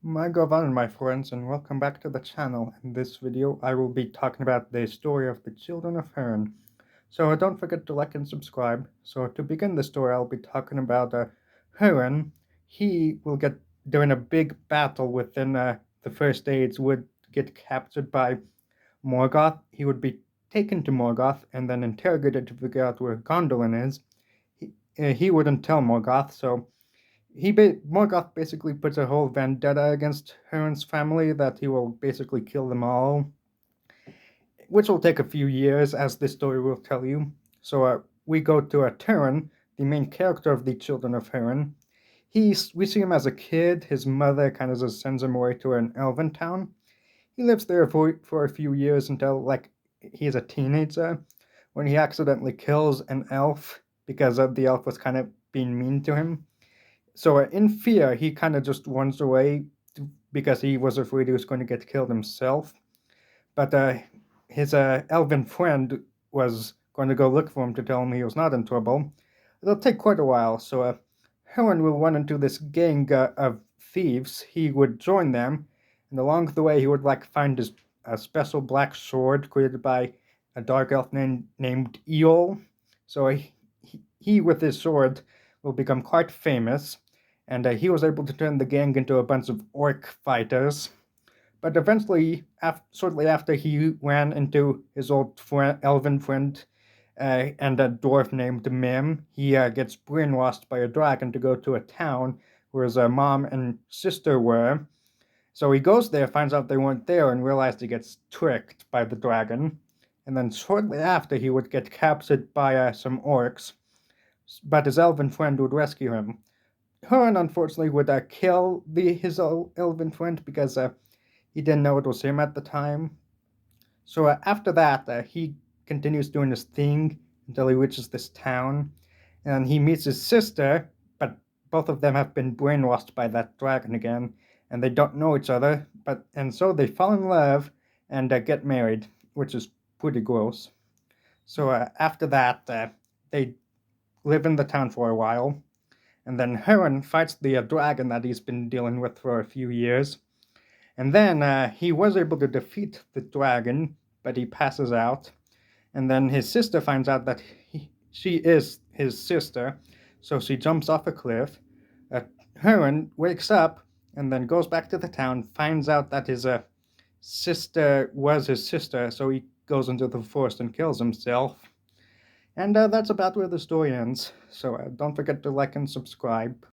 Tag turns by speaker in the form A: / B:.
A: My Govan, my friends, and welcome back to the channel. In this video, I will be talking about the story of the children of Hurin. So don't forget to like and subscribe. So to begin the story, I'll be talking about Hurin. He will get during a big battle within the First Age would get captured by Morgoth. He would be taken to Morgoth and then interrogated to figure out where Gondolin is. He wouldn't tell Morgoth, so Morgoth basically puts a whole vendetta against Huron's family that he will basically kill them all, which will take a few years, as this story will tell you. So we go to Turin, the main character of the Children of Huron. We see him as a kid. His mother kind of just sends him away to an elven town. He lives there for a few years until he's a teenager, when he accidentally kills an elf because the elf was kind of being mean to him. So in fear, he kind of just runs away because he was afraid he was going to get killed himself. But his elven friend was going to go look for him to tell him he was not in trouble. It'll take quite a while, so Helen will run into this gang of thieves. He would join them, and along the way, he would find his a special black sword created by a dark elf named Eol. So he, with his sword, will become quite famous, and he was able to turn the gang into a bunch of orc fighters. But eventually, shortly after, he ran into his old elven friend and a dwarf named Mim. He gets brainwashed by a dragon to go to a town where his mom and sister were. So he goes there, finds out they weren't there, and realizes he gets tricked by the dragon. And then shortly after, he would get captured by some orcs, but his elven friend would rescue him. Huron, unfortunately, would kill his elven friend because he didn't know it was him at the time. So after that, he continues doing his thing until he reaches this town, and he meets his sister, but both of them have been brainwashed by that dragon again, and they don't know each other. And so they fall in love and get married, which is pretty gross. So after that, they live in the town for a while, and then Huron fights the dragon that he's been dealing with for a few years. And then he was able to defeat the dragon, but he passes out. And then his sister finds out that she is his sister, so she jumps off a cliff. Uh, Huron wakes up and then goes back to the town, finds out that his sister was his sister, so he goes into the forest and kills himself. And that's about where the story ends. So don't forget to like and subscribe.